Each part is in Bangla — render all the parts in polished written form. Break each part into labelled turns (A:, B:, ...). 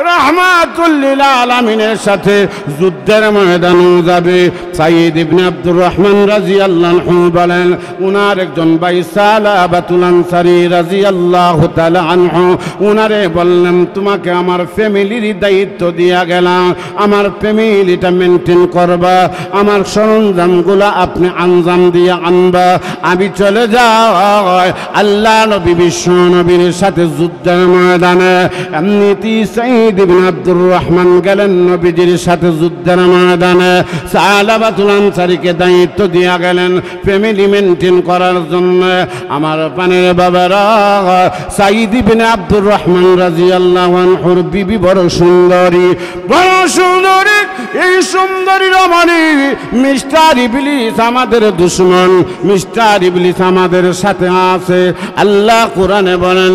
A: রাহমাতুল লিল আলামিনের সাথে যুদ্ধের ময়দানে যাবে। সাইদ ইবনে আব্দুর রহমান রাদিয়াল্লাহু আনহু বলেন, উনার একজন ভাই সালাবাতুল আনসারী রাদিয়াল্লাহু তাআলা আনহু উনারে বললেন, তোমাকে আমার ফ্যামিলির দায়িত্ব দিয়া গেলাম, আমার ফ্যামিলিটা মেনটেন করবা, আমার সরঞ্জামগুলো আপনি আঞ্জাম দিয়ে আনবা, আমি চলে যাই আল্লাহ নবী বিশ্ব নবীর সাথে যুদ্ধের ময়দানে। এমনিতেই সাইদ ইবনে আব্দুর রহমান গেলেন নবীজির সাথে যুদ্ধের ময়দানে। সালাবাতুল আনসারীকে দায়িত্ব দিয়া গেলেন ফ্যামিলি মেনটেন করার জন্য। আমার পানের বাবারা, সাইদ ইবনে আব্দুর রহমান রাদিয়াল্লাহু আনহুর বিবি বড় সুন্দরী, বড় সুন্দরী। এই সুন্দরী রমণী মিস্টার ইবলিস আমাদের দুশমন, মিস্টার ইবলিস আমাদের সাথে আছে। আল্লাহ কোরআনে বলেন,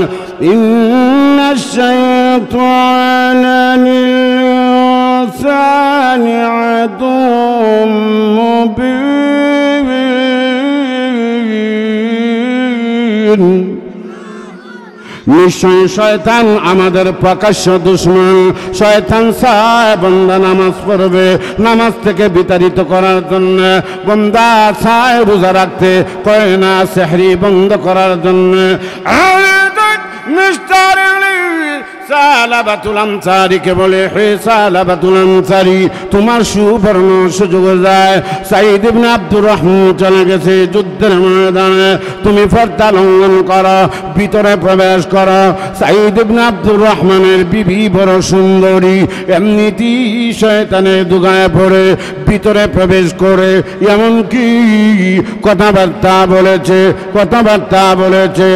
A: ইন্নাশ শাইতানা লিল-ইনসানি আদুউম মুবিন। নিশ্চয় শয়তান আমাদের প্রকাশ্য দুশমন। শয়তান চায় বান্দা নামাজ পড়বে, নামাজ থেকে বিতাড়িত করার জন্য। বান্দা চায় রোজা রাখতে, কয় না সেহরি বন্ধ করার জন্য। মিস্টার সালাবাতুল আনসারীকে বলে, হে সালাবাতুল আনসারী, তোমার সুবর্ণ সুযোগ যায়। সাইদ ইবনে আব্দুর রহমান চলে গেছে যুদ্ধের ময়দানে, তুমি পর্দা লঙ্ঘন করো, ভিতরে প্রবেশ করো। সাইদ ইবনে আব্দুর রহমানের বিবি বড় সুন্দরী, এমনিতেই শয়তানের দুগায় পড়ে ভিতরে প্রবেশ করে এমনকি কথাবার্তা বলেছে,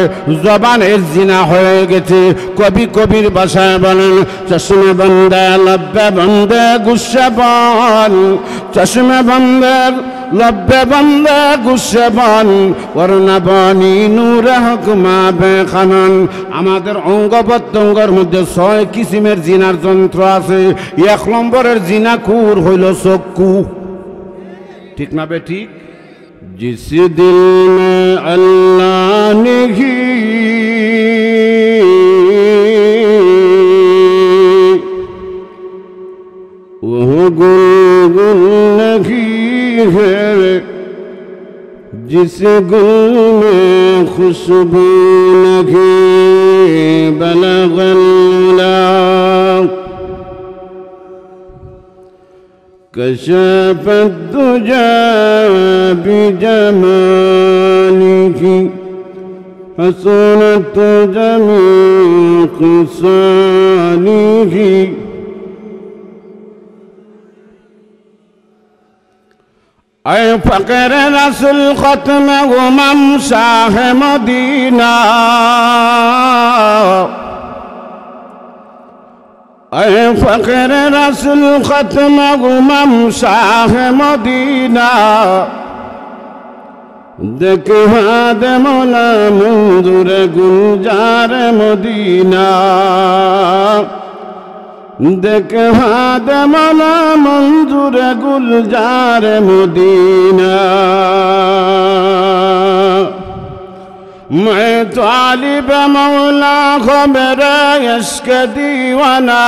A: জবানের জিনা হয়ে গেছে। কবির ভাষায় বলেন, চশমে বন্দে লব্বে বন্দে গুস্সে বল, চশমে বন্দে লব্বে বন্দে গুস্সে বল, ওরনা বনি নূরে হুকমা বেখানন। আমাদের অঙ্গ প্রত্যঙ্গের মধ্যে 6 কিসিমের জিনার যন্ত্র আছে। 1 নম্বরের জিনাকুর হইল চক্ষু। ঠিক না বে ঠিক? জিস দিল মে আল্লাহ নেহি गुल नहीं है, जिस गुल में खुशबू नहीं बलगला, कशफ दुजा बिजमालिही हसनत जमी खुसानिही। ऐ फ़क़ीर रसूल ख़त्म गुमम शाह मदीना, ऐ फ़क़ीर रसूल ख़त्म गुमम शाह मदीना, देख हाद मौला मंजूर गुलजार मदीना, देख हाद मौला मंजूर गुलजार मदीना। मैं तालिब मौला को मेरा इश्क दीवाना,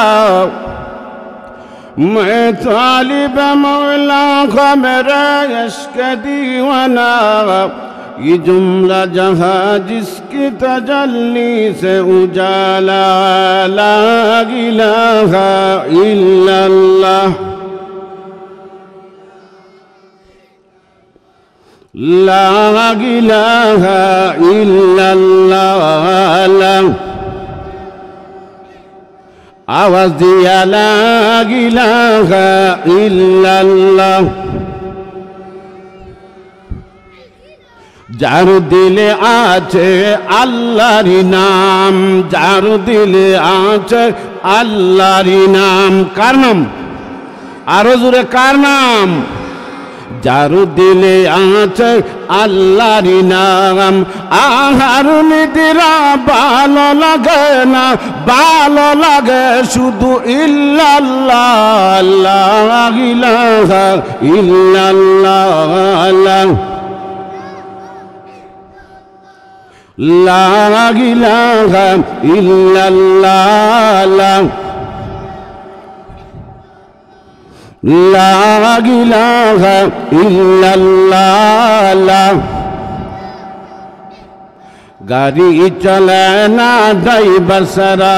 A: मैं तालिब मौला को मेरा इश्क दीवाना। ये जुमला जहाँ जिसकी तजल्ली से उजाला, ला इलाहा इल्लल्लाह, ला इलाहा इल्लल्लाह। आवाज दिया ला इलाहा इल्लल्लाह। যার দিলে আছে আল্লাহর নাম, যার দিলে আছে আল্লাহর নাম। কার নাম? আরো জোরে কার নাম? যার দিলে আছে আল্লাহর নাম। আহার নিদিরা ভালো লাগে না, ভালো লাগে শুধু ইল্লাল্লাহ, লা ইলাহা ইল্লাল্লাহ। লা ইলাহা ইল্লাল্লাহ লা ইলাহা ইল্লাল্লাহ গাড়ি চলে না ড্রাইভার সারা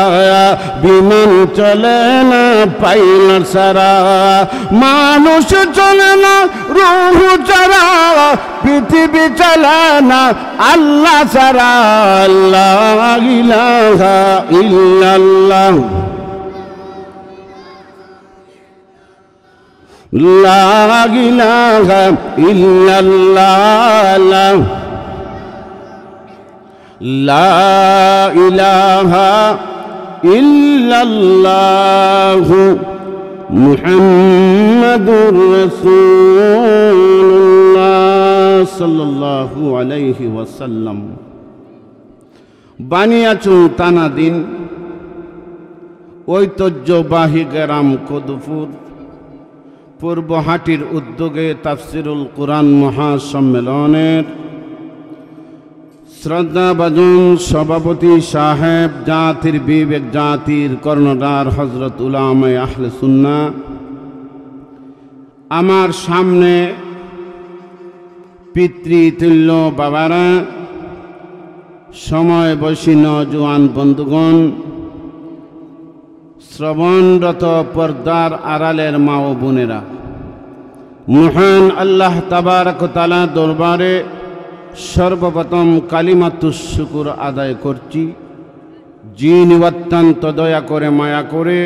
A: বিমান চলে না পাইলট সারা মানুষ চলে না রূহ ছাড়া পৃথিবী চলে না আল্লাহ ছাড়া লা ইলাহা ইল্লাল্লাহ লা ইলাহা ইল্লাল্লাহ লা ইলাহা ইল্লাল্লাহু মুহাম্মাদুর রাসূলুল্লাহ সাল্লাল্লাহু আলাইহি ওয়াসাল্লাম। বানিয়াচুং তানাদিন ঐতিহ্যবাহী গ্রাম কদুপুর পূর্বহাটির উদ্যোগে তাফসিরুল কুরআন মহাসম্মেলনের শ্রদ্ধাভাজন সভাপতি সাহেব, জাতির বিবেক, জাতির কর্ণধার হযরত উলামায়ে আহলে সুন্নাহ, আমার সামনে পিতৃতুল্য বাবারা, সময় বয়সী নওজোয়ান বন্ধুগণ, শ্রবণরত পর্দার আড়ালের মা ও বোনেরা, মহান আল্লাহ তাবারক ওয়া তাআলা দরবারে সর্বপ্রথম কালিমাতুশ শুকর আদায় করছি, যিনি অত্যন্ত দয়া করে মায়া করে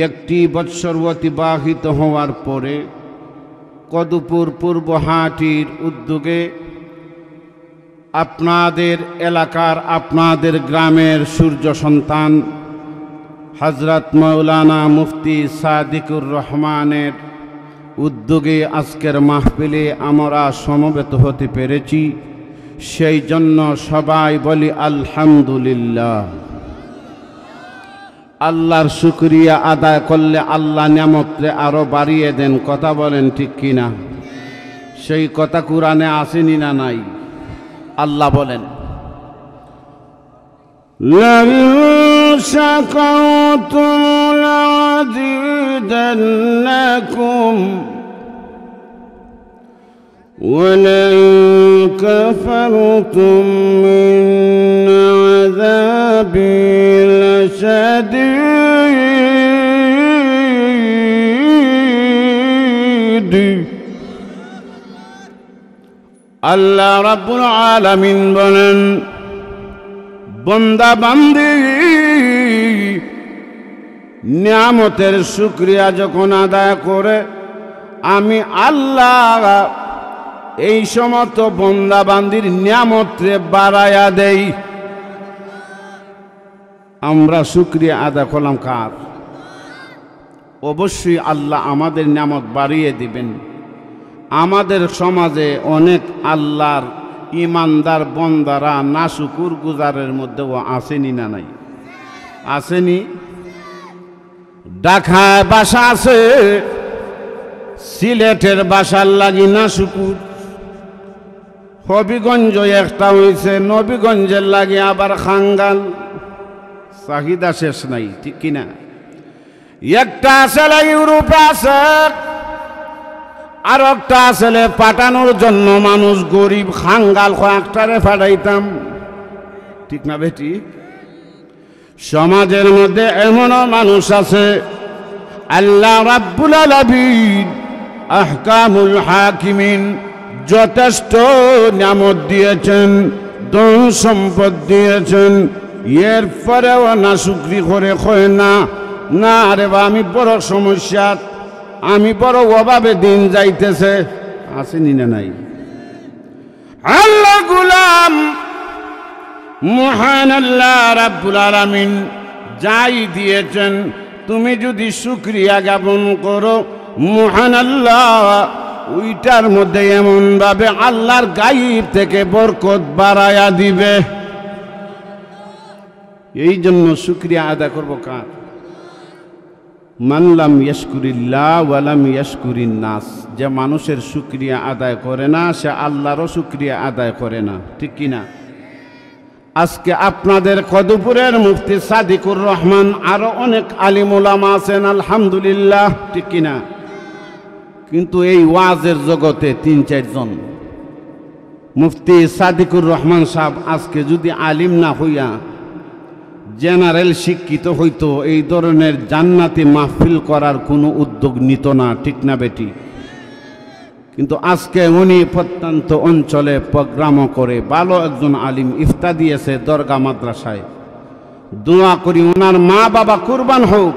A: একটি বৎসর অতিবাহিত হওয়ার পরে কদুপুর পূর্বহাটির উদ্যোগে আপনাদের এলাকার, আপনাদের গ্রামের সূর্য সন্তান হযরত মাওলানা মুফতি সাদিকুর রহমানের উদ্যোগে আজকের মাহফিলে আমরা সমবেত হতে পেরেছি। সেই জন্য সবাই বলি আলহামদুলিল্লাহ। আল্লাহর শুকরিয়া আদায় করলে আল্লাহ নিয়ামতরে আরো বাড়িয়ে দেন। কথা বলেন ঠিক কিনা? সেই কথা কুরআনে আসেনি না নাই? আল্লাহ বলেন লাইন শাকারতুম লাযিদান্নাকুম ওয়া লাইন কাফারতুম মিন আযাবি লাশাদীদ। আল্লাহ রাব্বুল আলামিন বলেন, বান্দা বান্দি নিয়ামতের শুকরিয়া যখন আদায় করে আমি আল্লাহ এই সমস্ত বান্দা বান্দির নিয়ামতরে বাড়ায়া দেই। আমরা শুকরিয়া আদায় করলাম কার? অবশ্যই আল্লাহ আমাদের নিয়ামত বাড়িয়ে দিবেন। আমাদের সমাজে অনেক আল্লাহর ইমানদার বন্দারা নাশুকুর গুজারের মধ্যেও আসেনি না নাই? আসেনি? ঢাকায় বাসা আছে, সিলেটের বাসার লাগি নাশুকুর, হবিগঞ্জ একটা হয়েছে, নবীগঞ্জের লাগি আবার খাঙ্গাল। চাহিদা শেষ নাই, ঠিক কিনা? একটা আসলে ইউরোপে আছে, আর একটা আসলে পাঠানোর জন্য মানুষ গরিব খাঙ্গাল কয়েকটারে পাঠাইতাম, ঠিক না বেটি? সমাজের মধ্যে এমনও মানুষ আছে আল্লাহ রাব্বুল আলামিন আহকামুল হাকিমিন যথেষ্ট নিয়ামত দিয়েছেন, ধন সম্পদ দিয়েছেন, এরপরেও না শুকরি করে কয় না, না রে বা আমি বড় সমস্যা, আমি বড় অভাবে দিন যাইতেছে। আসেনি না নাই? আল্লাহ গোলাম মহান আল্লাহ রাব্বুল আলামিন যাই দিয়েছেন তুমি যদি শুকরিয়া জ্ঞাপন করো, মহান আল্লাহ ওইটার মধ্যে এমন ভাবে আল্লাহর গায়ব থেকে বরকত বাড়ায়া দিবে। এই জন্য শুকরিয়া আদায় করবো কার? মানলাম ইয়াশকুরিল্লাহ ওয়ালাম ইয়াশকুরিন নাস। যে মানুষের শুকরিয়া আদায় করে না সে আল্লাহরও শুকরিয়া আদায় করে না, ঠিক কিনা? আজকে আপনাদের কদুপুরের মুফতি সাদিকুর রহমান আরো অনেক আলিম ওলামা আছেন, আলহামদুলিল্লাহ, ঠিক কিনা? কিন্তু এই ওয়াজের জগতে ৩-৪ জন। মুফতি সাদিকুর রহমান সাহেব আজকে যদি আলিম না হইয়া জেনারেল শিক্ষিত হইতো, এই ধরনের জান্নাতি মাহফিল করার কোনো উদ্যোগ নিত না, ঠিক না বেটি? কিন্তু আজকে উনি প্রত্যন্ত অঞ্চলে প্রোগ্রামও করে ভালো একজন আলিম ইফতা দিয়েছে দরগা মাদ্রাসায়। দোয়া করি ওনার মা বাবা কুরবান হোক।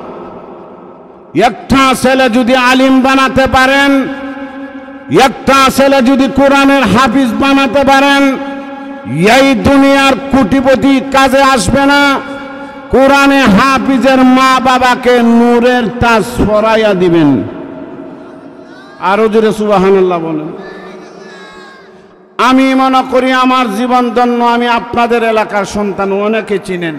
A: একটা ছেলে যদি আলিম বানাতে পারেন, একটা ছেলে যদি কোরআনের হাফিজ বানাতে পারেন, এই দুনিয়ার কোটিপতি কাজে আসবে না। কোরআনে হাফিজের মা বাবাকে নূরের তাজ পরাইয়া দিবেন। আরো জোরে সুবহানাল্লাহ বলেন। আমি মনে করি আমার জীবন ধন্য। আমি আপনাদের এলাকার সন্তান, অনেকে চিনেন,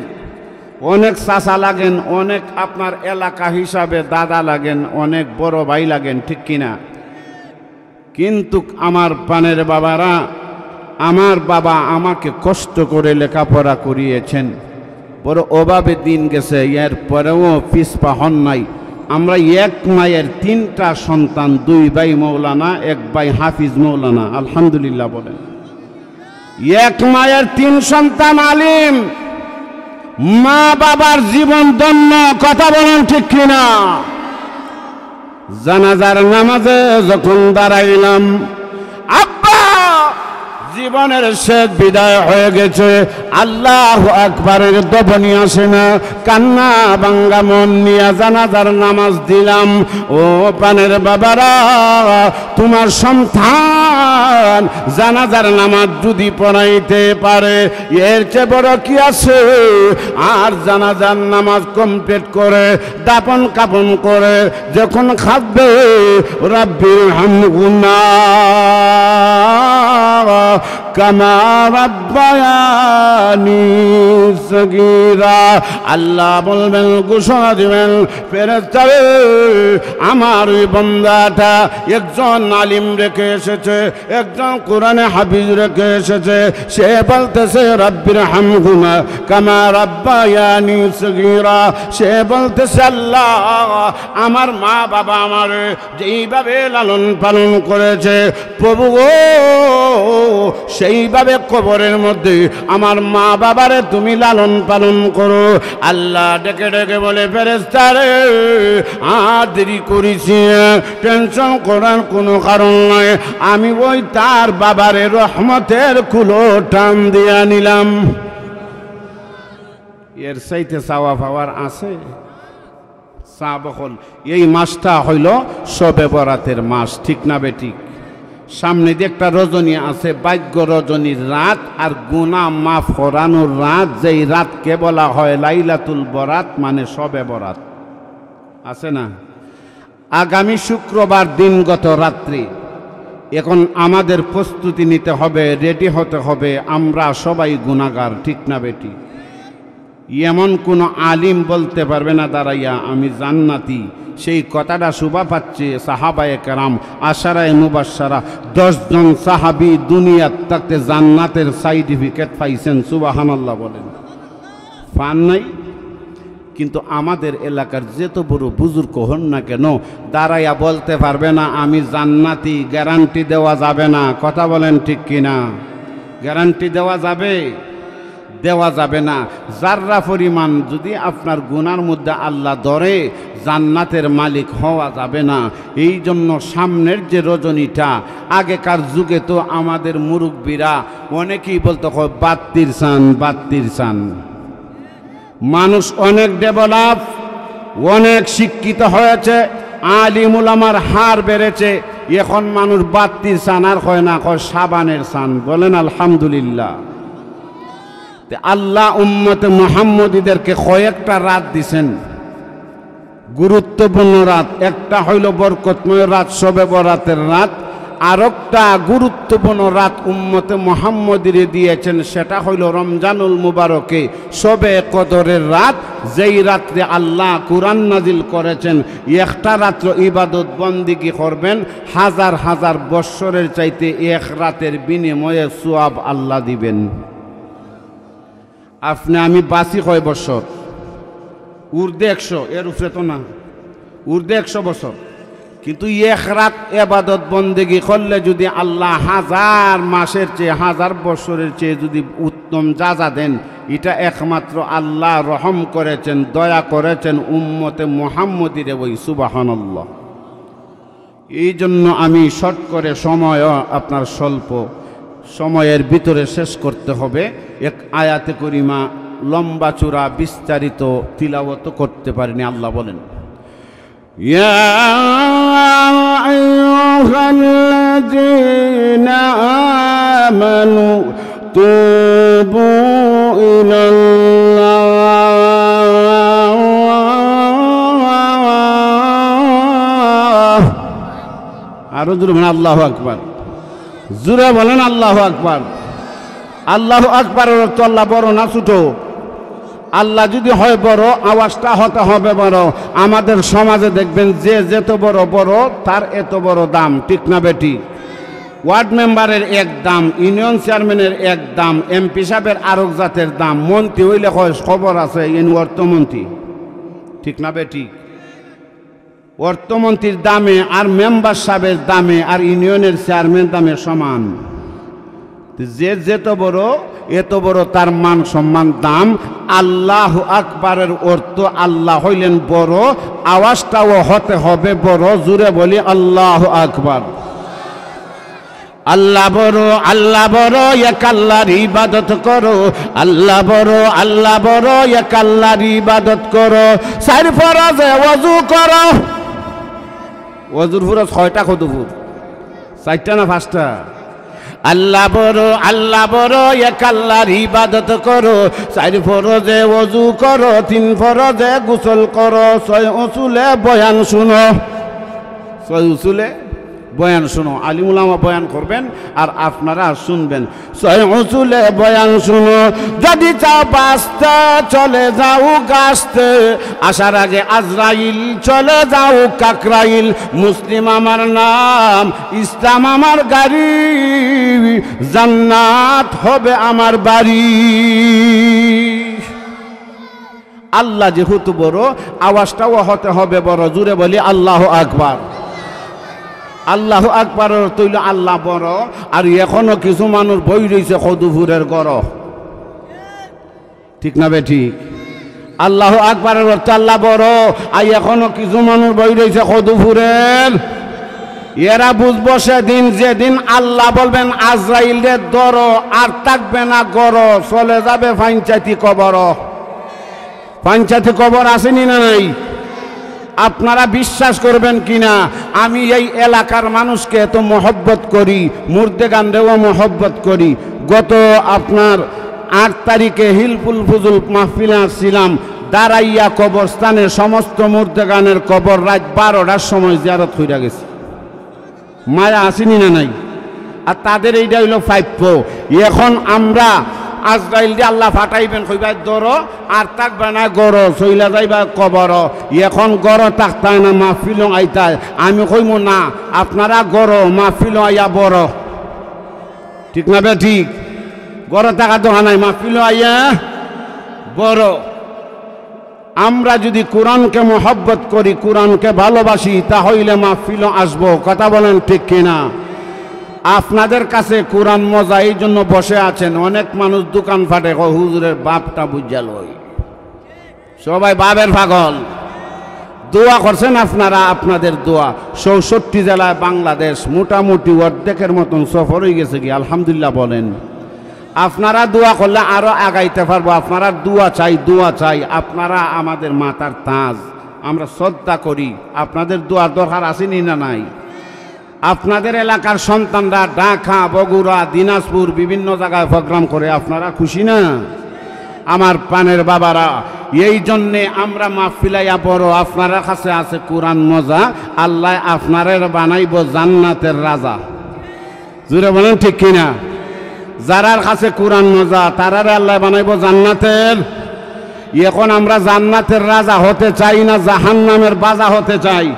A: অনেক চাচা লাগেন, অনেক আপনার এলাকা হিসাবে দাদা লাগেন, অনেক বড় ভাই লাগেন, ঠিক কিনা? কিন্তু আমার পানের বাবারা, আমার বাবা আমাকে কষ্ট করে লেখাপড়া করিয়েছেন, বড় অভাবে দিন গেছে, এর পরেও পিছপা হন নাই। আমরা এক মায়ের 3টা সন্তান, 2 ভাই মৌলানা, 1 ভাই হাফিজ মৌলানা, আলহামদুলিল্লাহ বলেন। এক মায়ের 3 সন্তান আলিম, মা বাবার জীবন ধন্য, কথা বলেন ঠিক কিনা? জানাজার নামাজে যখন দাঁড়াইলাম, আব্বা জীবনের শেষ বিদায় হয়ে গেছে, আল্লাহু আকবারের দবনি আসে না, কান্না ভাঙ্গা মন নিয়ে জানাজার নামাজ দিলাম। ও পানের বাবারা, তোমার সন্তান জানাজার নামাজ যদি পড়াইতে পারে, এর চেয়ে বড় কি আছে? আর জানাজার নামাজ কমপ্লিট করে দাপন কাপন করে যখন খাবে, রাব্বির হামহুমা কামা রাব্বায়ানি সগীরা, আল্লাহ বলবেন, ঘোষণা দিবেন, ফেরেশতারে আমার ওই বান্দাটা একজন আলিম রেখে এসেছে, একজন কোরআনে হাফিজ রেখে এসেছে, সে বলতেছে রাব্বির হামহুমা কামা রাব্বায়ানি সগীরা। সে বলতেছে, আল্লাহ আমার মা বাবা আমার যেইভাবে লালন পালন করেছে, প্রভু গো সেইভাবে কবরের মধ্যে আমার মা বাবারে তুমি লালন পালন করো। আল্লাহ ডেকে ডেকে বলে, ফেরেশতারে আর দেরি করেছি, টেনশন করার কোনো কারণ নয়, আমি ওই তার বাবারে রহমতের কুলো টান দিয়া নিলাম। এর চাইতে চাওয়া পাওয়ার আছে? বকল এই মাসটা হইল শবে বরাতের মাস, ঠিক না বেঠিক? সামনে দিয়ে একটা রজনী আছে, ভাগ্য রজনীর রাত আর গুনাহ মাফ করানোর রাত, যেই রাতকে বলা হয় লাইলাতুল বরাত, মানে শবে বরাত, আছে না? আগামী শুক্রবার দিনগত রাত্রি। এখন আমাদের প্রস্তুতি নিতে হবে, রেডি হতে হবে। আমরা সবাই গুনাহগার, ঠিক না বেটি? এমন কোনো আলিম বলতে পারবে না দাঁড়াইয়া আমি জান্নাতি। সেই কথাটা শোভা পাচ্ছে সাহাবায়ে কেরাম, আশারায়ে মুবাশশারা, 10 জন সাহাবী দুনিয়ার থাকতে জান্নাতের সার্টিফিকেট পাইছেন। সুবহানাল্লাহ বলেন। পান নাই? কিন্তু আমাদের এলাকার যত বড় বুজুর্গ হন না কেন, দাঁড়াইয়া বলতে পারবে না আমি জান্নাতি। গ্যারান্টি দেওয়া যাবে না, কথা বলেন ঠিক কিনা? গ্যারান্টি দেওয়া যাবে? দেওয়া যাবে না। যাররা পরিমাণ যদি আপনার গুনার মধ্যে আল্লাহ ধরে, জান্নাতের মালিক হওয়া যাবে না। এই জন্য সামনের যে রজনীটা, আগেকার যুগে তো আমাদের মুরব্বীরা অনেকেই বলতো বাত্তির চান, বাত্তির চান। মানুষ অনেক ডেভেলপ, অনেক শিক্ষিত হয়েছে, আলিম উলামার হার বেড়েছে। এখন মানুষ বাত্তির চান আর হয় না, কয় সাবানের চান। বলেন আলহামদুলিল্লাহ। আল্লাহ উম্মতে মুহাম্মদীদেরকে কয়েকটা রাত দিছেন, গুরুত্বপূর্ণ রাত। একটা হইল বরকতময় রাত, শবে বরাতের রাত। আরেকটা গুরুত্বপূর্ণ রাত উম্মতে মুহাম্মদীরে দিয়েছেন, সেটা হইল রমজানুল মুবারকে শবে কদরের রাত, যেই রাত্রে আল্লাহ কুরআন নাজিল করেছেন। একটা রাত্র ইবাদত বন্দিগি করবেন, হাজার হাজার বৎসরের চাইতে এক রাতের বিনিময়ে সওয়াব আল্লাহ দিবেন। আপনি আমি বাঁচি কয় বছর? ঊর্ধ্বে 100, এর উপরে তো না, ঊর্ধ্বে 100 বছর। কিন্তু এক রাত এবাদত বন্দেগি করলে যদি আল্লাহ 1000 মাসের চেয়ে 1000 বছরের চেয়ে যদি উত্তম যা দেন, এটা একমাত্র আল্লাহ রহম করেছেন, দয়া করেছেন উম্মতে মুহাম্মদীরে। ওই সুবহানাল্লাহ। এই জন্য আমি শর্ট করে, সময় আপনার স্বল্প, সময়ের ভিতরে শেষ করতে হবে। এক আয়াতে করিমা লম্বা চূড়া বিস্তারিত তিলাওয়াত করতে পারিনি। আল্লাহ বলেন, ইয়া আইয়ুহাল্লাযীনা আমানু তুবু ইলাল্লাহ। আরো জোরে বলেন আল্লাহু আকবার। জোরে বলেন আল্লাহু আকবার। আল্লাহু আকবারের অর্থ আল্লাহ বড় না ছোট? আল্লাহ যদি হয় বড়, আওয়াজটা হতে হবে বড়। আমাদের সমাজে দেখবেন যে যত বড় বড় তার এত বড় দাম, ঠিক না বেটি? ওয়ার্ড মেম্বারের এক দাম, ইউনিয়ন চেয়ারম্যানের এক দাম, এমপি সাহেবের আরেক জাতের দাম, মন্ত্রী হইলে হয় খবর আছে ইনি অর্থমন্ত্রী, ঠিক না বেটি? অর্থমন্ত্রীর দামে আর মেম্বার সাহেবের দামে আর ইউনিয়নের চেয়ারম্যান দামে সমান। যে যেত বড় এত বড় তার মান সম্মান দাম। আল্লাহু আকবারের অর্থ আল্লাহ হইলেন বড়, আওয়াজটাও হতে হবে বড়। জুড়ে বলি আল্লাহু আকবার। আল্লাহ বড়, আল্লাহ বড়, এক আল্লাহর ইবাদত করো। আল্লাহ বড়, আল্লাহ বড়, এক আল্লাহর ইবাদত করো। 4 ফরজে ওযু করো। ওযুর ফরজ 6টা, কতপুর? 4টা না 5টা? আল্লাহ বড়, আল্লাহ বড়, এক আল্লাহর ইবাদত করো। 4 ফরজে ওযু করো, 3 ফরজে গোসল করো, 6 উসুলে বয়ান শুনো। 6 উসুলে বয়ান শুনো। আলিম উলামা বয়ান করবেন আর আপনারা শুনবেন। 6 উসুলে বয়ান শুনো। যদি চাও বাঁচতে চলে যাও গাছতে, আসার আগে আজরাইল চলে যাও কাকরাইল। মুসলিম আমার নাম, ইসলাম আমার গাড়ি, জান্নাত হবে আমার বাড়ি। আল্লাহ যেহেতু বড়, আওয়াজটাও হতে হবে বড়। জুড়ে বলি আল্লাহু আকবার। আল্লাহু আকবারের তৈল আল্লাহ বড়। আর এখনো কিছু মানুষ বই রয়েছে কদুপুরের গড়, ঠিক না বেঠি? আল্লাহু আকবারের অর্থ আল্লাহ বড়, আর এখনো কিছু মানুষ বই রয়েছে কদুপুরের। এরা বুঝবো সেদিন যেদিন আল্লাহ বলবেন আজরাইলের দর, আর থাকবে না গড়, চলে যাবে পাঞ্চায়েতি কবর। পাঞ্চায়েতি কবর আসেনি না নাই? আপনারা বিশ্বাস করবেন কিনা, আমি এই এলাকার মানুষকে এত মহব্বত করি, মুর্দে গানরেও মহব্বত করি। গত আপনার 8 তারিখে হিলফুল ফুজুল মাহফিলে আসছিলাম। দাঁড়াইয়া কবরস্থানের সমস্ত মুর্দে গানের কবর রাত 12টার সময় জিয়ারত হইয়া গেছে। মায়া আসেনি না নাই? আর তাদের এইটা হইল প্রাপ্য। এখন আমরা আজরাইল দিয়ে আল্লাহ ফাটাইবেন, কইবাই ধরো, আর থাকবে না গড়, চইলা যাইবা কবর। এখন গড় থাকতায় না, মাহফিল আইতায়। আমি কইব না, আপনারা গড়, মাহফিল আইয়া বড়, ঠিক না বে? ঠিক। গড় থাকা দোহা নাই, মাহফিল আইয়া বড়। আমরা যদি কোরআনকে মহব্বত করি, কোরআনকে ভালোবাসি, তাহলে মাহফিল আসবো। কথা বলেন ঠিক কিনা? আপনাদের কাছে কোরআন মজা, এই জন্য বসে আছেন। অনেক মানুষ দোকান ফাটে, হুজুরের বাপটা বুঝাল, সবাই বাবের পাগল। দোয়া করছেন আপনারা, আপনাদের দোয়া 64 জেলায় বাংলাদেশ মোটামুটি অর্ধেকের মতন সফর হয়ে গেছে কি? আলহামদুলিল্লাহ বলেন। আপনারা দোয়া করলে আরো আগাইতে পারবো। আপনারা দোয়া চাই, দোয়া চাই। আপনারা আমাদের মাতার তাজ, আমরা শ্রদ্ধা করি। আপনাদের দোয়ার দরকার আসেনি না নাই? আপনাদের এলাকার সন্তানরা ঢাকা, বগুড়া, দিনাজপুর বিভিন্ন জায়গায় প্রোগ্রাম করে, আপনারা খুশি না? আমার প্রাণের বাবারা, এই জন্যে আমরা মাহফিলাইয়া বড়। আপনার কাছে আছে কোরআন মজা, আল্লাহ আপনারে বানাইব জান্নাতের রাজা। জুড়ে বলেন ঠিক কিনা? যারার কাছে কোরআন মজা, তারারে আল্লাহ বানাইব জান্নাতের। এখন আমরা জান্নাতের রাজা হতে চাই না জাহান্নামের বাজা হতে চাই?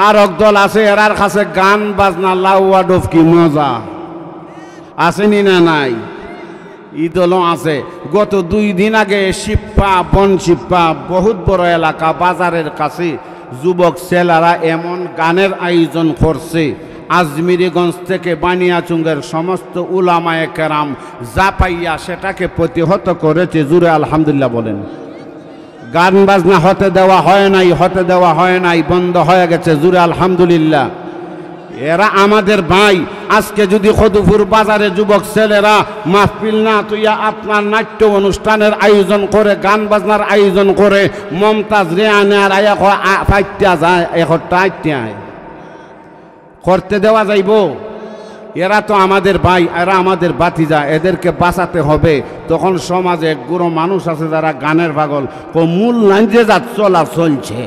A: আর একদল আছে, এরার কাছে গান বাজনা লাউয়া ডফকি মজা, আসেনি না নাই? ঈদলও আছে। গত 2 দিন আগে শিপ্পা বনশিপ্পা বহুত বড় এলাকা বাজারের কাছে যুবক ছেলেরা এমন গানের আয়োজন করছে, আজমিরিগঞ্জ থেকে বানিয়াচুঙ্গের সমস্ত উলামায়ে কেরাম যা পাইয়া সেটাকে প্রতিহত করেছে। জুড়ে আলহামদুলিল্লাহ বলেন। গান বাজনা হতে দেওয়া হয় নাই, বন্ধ হয়ে গেছে। জুড়ে আলহামদুলিল্লাহ। এরা আমাদের ভাই। আজকে যদি খদুপুর বাজারে যুবক ছেলেরা মাহফিল না তুইয়া আপনার নাট্য অনুষ্ঠানের আয়োজন করে, গান বাজনার আয়োজন করে, মমতাজ রেয়ানে আর ফাইটা যায়, একটা করতে দেওয়া যাইব? এরা তো আমাদের ভাই, এরা আমাদের বাতিজা, এদেরকে বাঁচাতে হবে। তখন সমাজে এক গুঁড়ো মানুষ আছে যারা গানের পাগল, মূল লাইন যে যা চলা চলছে,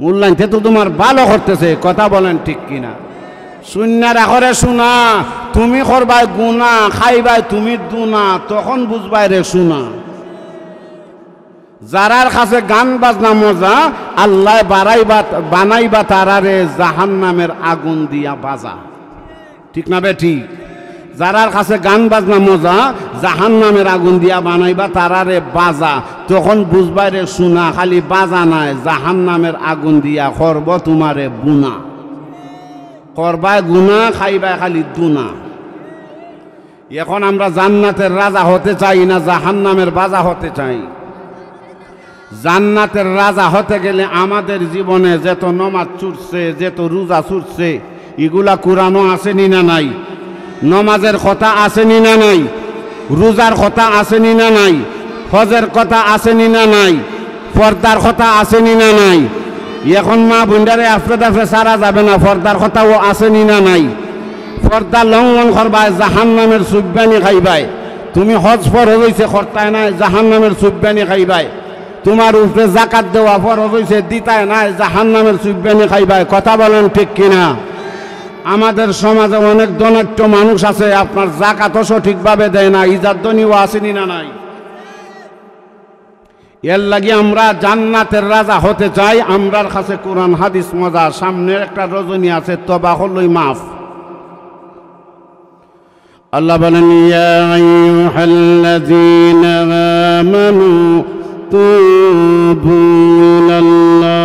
A: মূল লাইনতে তো তোমার ভালো করতেছে। কথা বলেন ঠিক কিনা? শূন্যার আখরে শোনা, তুমি করবাই গুনা, খাইবাই তুমি দুনা, তখন বুঝবাই রে শোনা। যারার কাছে গান বাজনা মজা, আল্লাহ বানাইবা তারারে জাহান্নামের আগুন দিয়া বাজা। ঠিক না বে ঠিক? যারার কাছে গান বাজনা মজা, জাহান্নামের আগুন দিয়া বানাইবা তারারে বাজা, তখন বুঝবাই রে শোনা। খালি বাজা নাই, জাহান্নামের আগুন দিয়া করব তোমারে বুনা। করবাই গুনা, খাইবাই খালি দুনা। এখন আমরা জান্নাতের রাজা হতে চাই না জাহান্নামের বাজা হতে চাই? জান্নাতের রাজা হতে গেলে আমাদের জীবনে যত নমাজ ছুটছে, যত রোজা ছুটছে, এগুলা কোরআনও আসেনি না নাই? নমাজের কথা আসেনি না নাই? রোজার কথা আসেনি না নাই? হজের কথা আসেনি না নাই? পর্দার কথা আসেনি না নাই? এখন মা বোনদারে আফরে দাফরে সারা যাবে না, পর্দার কথাও আসেনি না নাই? পর্দা লঙ্ঘন করবায় জাহান্নামের সুব্বানি খাইবাই। তুমি হজ ফরজ হইছে করতায় নাই, জাহান্নামের সুব্বানি খাইবাই। তোমার উপরে জাকাত দেওয়া ফরজ হইছে, দিতায় নাই, জাহান্নামের সুব্বানি খাইবাই। কথা বলেন ঠিক কিনা? আমাদের সমাজে অনেক ধনাঢ্য মানুষ আছে, আপনার জাকাতও সঠিকভাবে দেয় না, ইজাদ্দনিও আসেনি না নাই? এর লাগি আমরা জান্নাতের রাজা হতে চাই। আমরার কাছে কোরআন হাদিস মজা। সামনের একটা রজনী আছে, তবা হলই মাফ। আল্লাহ বলেন, ইয়া আইয়ুহাল্লাযীনা আমানু তুবু ইলাল্লাহ।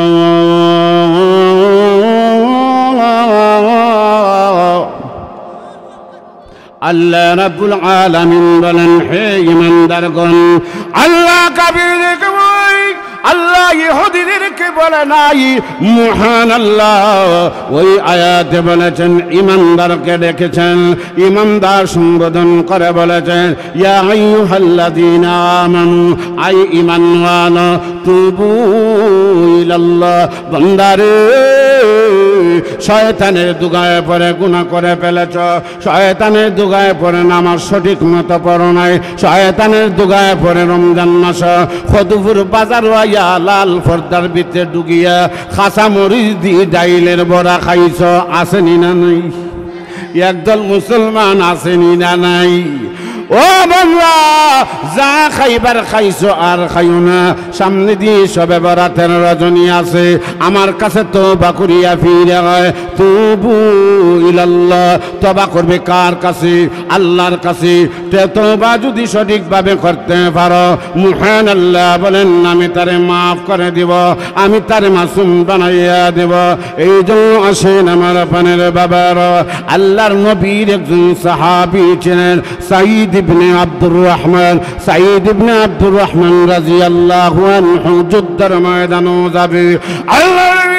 A: আল্লাহ রাব্বুল আলামিন বলেন, হে ঈমানদারগণ, আল্লাহ কাবীরকে বই, আল্লাহ ইহুদিদেরকে বলে নাই, মহান আল্লাহ ওই আয়াতে বলেছেন ঈমানদারকে ডেকেছেন, ঈমানদার সম্বোধন করে বলেছেন, ইয়া আইয়ুহাল্লাযীনা আমানু, আই ঈমানওয়ালা, তুবু ইলাল্লাহ। বান্দারে, শয়তানের দুগায়ে পড়ে গুনাহ করে ফেলেছ, শয়তানের দুগায়ে পড়ে নামাজ সঠিক মতো পড়ো নাই, শয়তানের দুগায়ে পড়ে রমজান মাস খদুপুর বাজার হইয়া লাল পর্দার ভিতরে ডুগিয়া খাসা মরিচ দিয়ে ডাইলের বড়া খাইছ, আসেনি না নাই? একদল মুসলমান আসেনি না নাই? ও বাংলা, যা খাইবার খাইছো আর খাইও না। সামনে দিয়ে সবে বরাতের রজনী আছে, আমার কাছে তওবা করিয়া ফিরে হয়, তুবু ইলাল্লাহ। তওবা করবে কার কাছে? আল্লাহর কাছে। তওবা যদি সঠিকভাবে করতে পারো, মহান আল্লাহ বলেন, আমি তারে মাফ করে দিব, আমি তারে মাসুম বানাইয়া দেব। এই জন্য আসেন আমার পানের বাবার, আল্লাহর নবীর একজন সাহাবী ছিলেন সাঈদ ইবনে আব্দুর রহমান। সাঈদ ইবনে আব্দুর রহমান রাদিয়াল্লাহু আনহু যুদ্ধের ময়দানে যাবে, আল্লাহর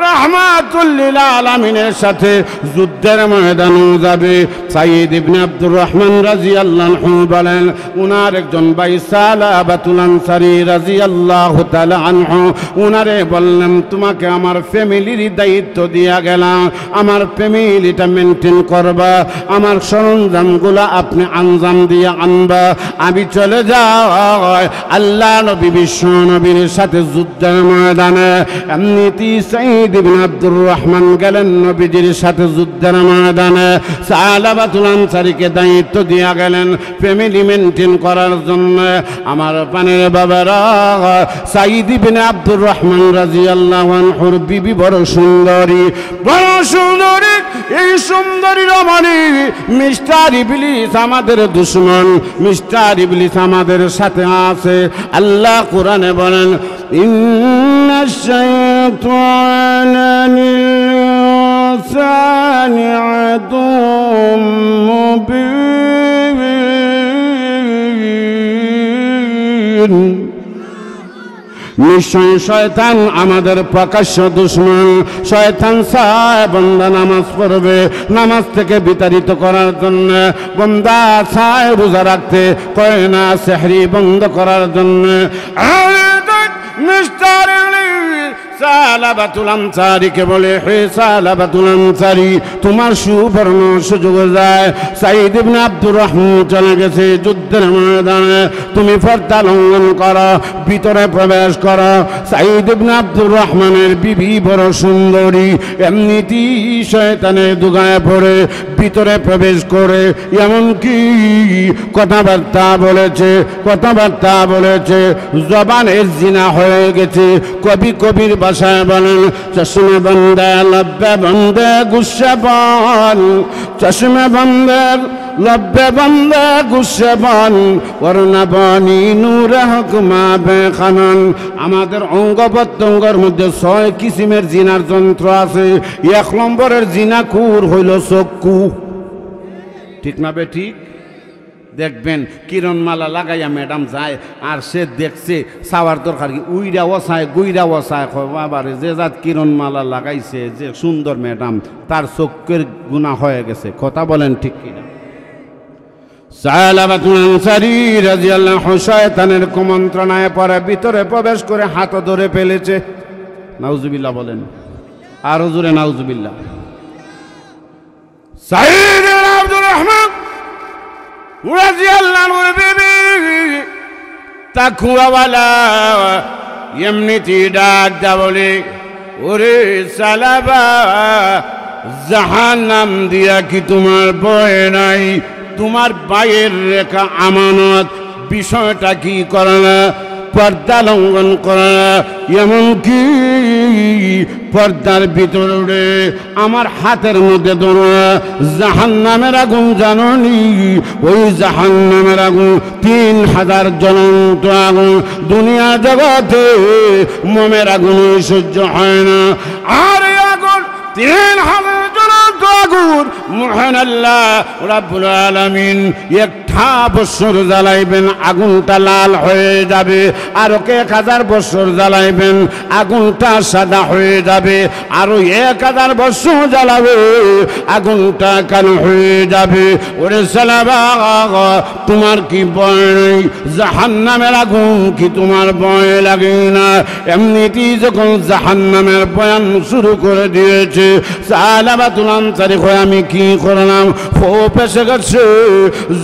A: রাহমাতুল লিল আলামিনের সাথে যুদ্ধের ময়দানে যাবে। সাঈদ ইবনে আব্দুর রহমান রাদিয়াল্লাহু আনহু বলেন, উনার একজন ভাই সালাবাতুল আনসারী রাদিয়াল্লাহু তাআলা আনহু, উনারে বললেন, তোমাকে আমার ফ্যামিলির দায়িত্ব দিয়া গেলাম, আমার ফ্যামিলিটা মেনটেন করবা, আমার সরঞ্জামগুলো আপনি আঞ্জাম দিয়ে আনবা, আমি চলে যাই আল্লাহ নবী বিশ্ব নবীর সাথে যুদ্ধের ময়দানে। এমনিতেই সাঈদ ইবনে আব্দুর রহমান গেলেন নবীজির সাথে যুদ্ধের ময়দানে। সালাবাতুল আনসারীকে দায়িত্ব দিয়া গেলেন ফ্যামিলি মেনটেন করার জন্য। আমার পানের বাবারা, সাঈদ ইবনে আব্দুর রহমান রাদিয়াল্লাহু আনহুর বিবি বড় সুন্দরী, বড় সুন্দরী। এই সুন্দরী রমণী মিস্টার ইবলিস আমাদের দুশমন, মিস্টার ইবলিস আমাদের সাথে আছে। আল্লাহ কোরআনে বলেন, ইন্নাশ শাইতানা লিল-ইনসানি আদুউম মুবিন। নিশ্চয় শয়তান আমাদের প্রকাশ্য দুশমন। শয়তান চায় বান্দা নামাজ পড়বে, নামাজ থেকে বিতাড়িত করার জন্য। বান্দা চায় রোজা রাখতে, কয় না সেহরি বন্ধ করার জন্য। মিস্টার সালাবাতুল আনসারীকে বলে, হে সালাবাতুল আনসারী, তোমার সুবর্ণ সুযোগ যায়। সাঈদ ইবনে আব্দুর রহমান চলে গেছে যুদ্ধের ময়দানে, তুমি পর্দা লঙ্ঘন করো, ভিতরে প্রবেশ করো। সাঈদ ইবনে আব্দুর রহমানের বিবি বড় সুন্দরী, এমনিতেই শয়তানের দুগায় পড়ে ভিতরে প্রবেশ করে এমনকি কথাবার্তা বলেছে, জবানের জিনা হয়ে গেছে। কবি কবির ভাষায় বলেন, চশমে বন্দে লব্বে বন্দে গুস্সে বল, চশমে বন্দে লব্বে বন্দে গুস্সে বল, করোনা বনি নূরে হুকমা বেখানন। আমাদের অঙ্গ প্রত্যঙ্গের মধ্যে 6 কিসিমের জিনার যন্ত্র আছে। 1 নম্বরের জিনাকুর হইল চক্ষু। ঠিক না বে ঠিক? দেখবেন কিরণমালা লাগাইয়া ম্যাডাম যায়, আর সে দেখছে চাওয়ার দরকার কি, উইরাও চায় গুইরাও চায়। বাবারে, যে জাত কিরণমালা লাগাইছে, যে সুন্দর ম্যাডাম, তার চোখের গুনাহ হয়ে গেছে। কথা বলেন ঠিক কিনা? সালাবাতুল আনসারী রাদিয়াল্লাহু শয়তানের কুমন্ত্রণায় পরে ভিতরে প্রবেশ করে হাত ধরে ফেলেছে। নাউজুবিল্লাহ বলেন, আরো জোরে নাউজুবিল্লাহ। সাঈদ ইবনে আব্দুর রহমান রাদিয়াল্লাহু আনহুর বিবি তাকওয়াওয়ালা এমনিতেই ডাক দা বলে, ওরে সালাবা, জাহান্নাম দিয়া কি তোমার ভয় নাই? তোমার বাইয়ের রেখা আমানত, বিষয়টা কি করে না? পর্দা লঙ্ঘন করে না, এমনকি পর্দার ভিতরে আমার হাতের মধ্যে ধরো জাহান্নামের আগুন। জাননি ওই জাহান্নামের আগুন 3000 জ্বলন্ত আগুন। দুনিয়া জগতে মোমের আগুন সহ্য হয় না, আর আগুন 3000 জ্বলন্ত আগুন মহান আল্লাহ রাব্বুল আলামিন একটা বছর জ্বালাইবেন, আগুনটা লাল হয়ে যাবে। আরো 1000 বছর জ্বালাইবেন, আগুনটা সাদা হয়ে যাবে। আরো 1000 বছর জ্বালাবে, আগুনটা কালো হয়ে যাবে। ওরে সালাবা, তোমার কি ভয় নেই? জাহান্নামের আগুন কি তোমার ভয় লাগে না? এমনিতেই যখন জাহান্নামের বয়ান শুরু করে দিয়েছে, সালাবাতুল আনসারী কয়, আমি কি করলাম? খোপ এসে গেছে,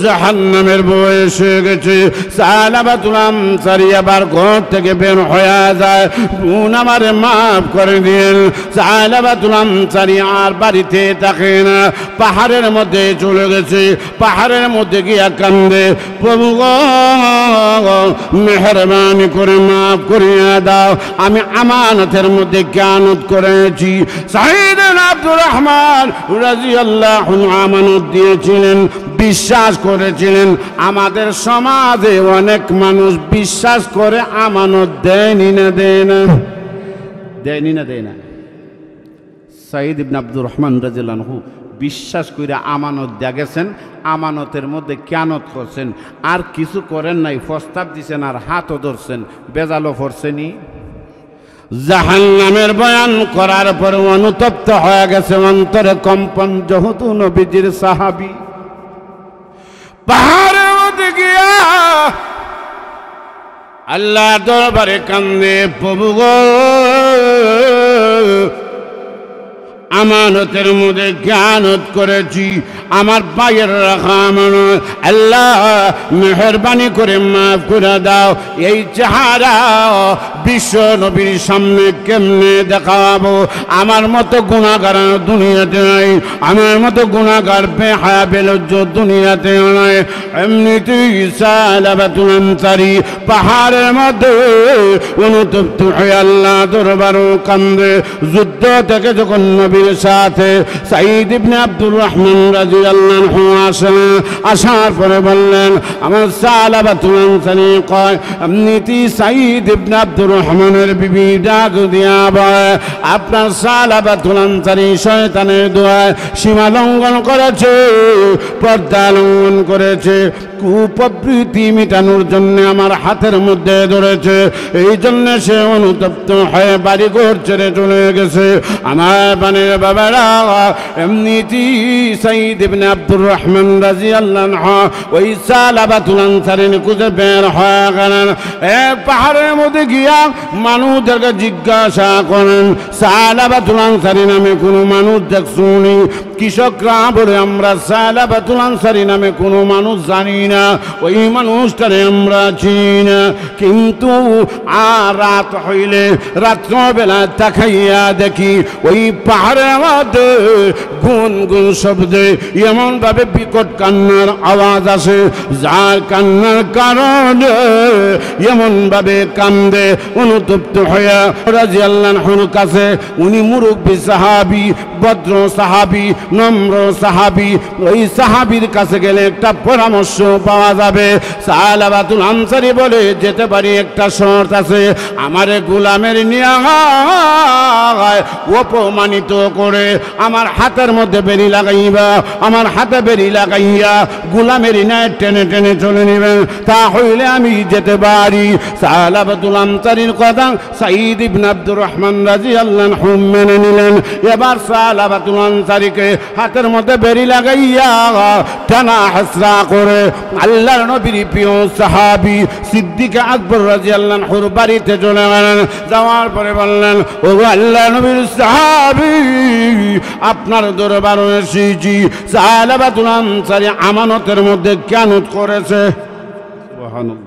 A: জাহান্নামের ভয় এসে গেছে। সালাবাতুল আনসারী আবার ঘর থেকে বের হয়ে যায়, বোন আমারে মাফ করে দিন। সালাবাতুল আনসারী আর বাড়িতে থাকে না, পাহাড়ের মধ্যে চলে গেছে। পাহাড়ের মধ্যে গিয়া কান্দে, প্রভু গো, মেহরবানি করে মাফ করিয়া দাও, আমি আমানতের মধ্যে খিয়ানত করেছি। সাঈদ ইবনে আব্দুর রহমান রাদিয়াল্লাহু আনহু আমানত দিয়েছিলেন, বিশ্বাস করেছিলেন। আমাদের সমাজে অনেক মানুষ বিশ্বাস করে আমানত দেয়নি না দেয় না, দেয়নি না দেয় না। সাঈদ ইবনে আব্দুর রহমান রাদিয়াল্লাহু আনহু বিশ্বাস করে আমানত দিয়া গেছেন, আমানতের মধ্যে খিয়ানত করছেন, আর কিছু করেন নাই। প্রস্তাব দিছেন আর হাতও ধরছেন, বেজালও পড়ছেনি। জাহান্নামের বয়ান করার পর অনুতপ্ত হয়ে গেছে, অন্তরে কম্পন। যেহেতু নবীজির সাহাবী, পাহাড়ের মধ্যে গিয়া আল্লাহ দরবারে কান্দে, প্রভু গো, আমানতের মধ্যে জ্ঞানত করেছি, আমার ভাইয়ের রাখা আমানত, আল্লাহ মেহেরবানি করে মাফ করে দাও। এই চেহারা বিশ্ব নবীর সামনে কেমনে দেখাবো? আমার মতো গুনাহগার দুনিয়াতে নাই, আমার মতো গুনাহগার বেহায়া বেলজ্জত দুনিয়াতে নাই। এমনিতেই সালাবাতুল আনসারী পাহাড়ের মধ্যে অনুতপ্ত হয়ে আল্লাহ দরবার কান্দে। যুদ্ধ থেকে যখন নবীর সাথে সাঈদ ইবনে আব্দুর রহমান রাদিয়াল্লাহু আনহু আসেন, আসার পরে বললেন, আমার সালাবাতুল আনসারী কয়, এমনিতেই সাঈদ ইবনে আব্দুর রহমানের বিবি ডাক দিয়া বলে, আপনার সালাবাতুল আনসারী শয়তানের দোয়ায় সীমা লঙ্ঘন করেছে, পর্দা লঙ্ঘন করেছে, কুপ্রবৃত্তি মেটানোর জন্য আমার হাতের মধ্যে ধরেছে, এই জন্য সে অনুতপ্ত হয়ে বাড়ি ঘর ছেড়ে চলে গেছে। আমার বানের বাবারা, এমনিতেই সাঈদ ইবনে আব্দুর রহমান রাদিয়াল্লাহু আনহু ওই সালাবাতুল আনসারী খুঁজে বের হয়ে গেলেন। এক পাহাড়ের মধ্যে গিয়া মানুষদেরকে জিজ্ঞাসা করেন, সালাবাতুল আনসারী নামে কোনো মানুষ দেখছুনি? কৃষকরা বলে, আমরা সালাবাতুল আনসারী নামে কোনো মানুষ জানি না, ওই মানুষটারে আমরা চিনি না। কিন্তু আর রাত হইলে রাত্রবেলা তাকাইয়া দেখি ওই পাহাড়ের মধ্যে গুন গুন শব্দে এমন ভাবে বিকট কান্নার আওয়াজ আসে, যার কান্নার কারণে এমন ভাবে কান্দে অনুতপ্ত হইয়া রাদিয়াল্লাহু আনহুর কাছে। উনি মুরব্বী সাহাবী, ভদ্র সাহাবী, নম্র সাহাবী। ওই সাহাবীর কাছে গেলে একটা পরামর্শ পাওয়া যাবে। সালাবাতুল আনসারী বলে, যেতে পারি, একটা শর্ত আছে, আমারে গোলামের নিয়ে অপমানিত করে আমার হাতের মধ্যে বেরি লাগাইবা, আমার হাতে বেরি লাগাইয়া গোলামের নিয়ে টেনে টেনে চলে নেবেন, তা হইলে আমি যেতে পারি। সালাবাতুল আনসারীর কথা সাঈদ ইবনে আব্দুর রহমান রাদিয়াল্লাহু আনহু মেনে নিলেন। এবার সালাবাতুল আনসারীকে হাতের মধ্যে বেরি লাগাইয়া টানা হাসরা করে আল্লাহর নবীর প্রিয় সাহাবী সিদ্দিক আকবর রাদিয়াল্লাহু আনহুর বাড়িতে চলে গেলেন। যাওয়ার পরে বললেন, ও আল্লাহর নবীর সাহাবী, আপনার দরবারে এসেছি, সালাবাতুল আনসারী আমানতের মধ্যে খেয়ানত করেছে। সুবহানাল্লাহ।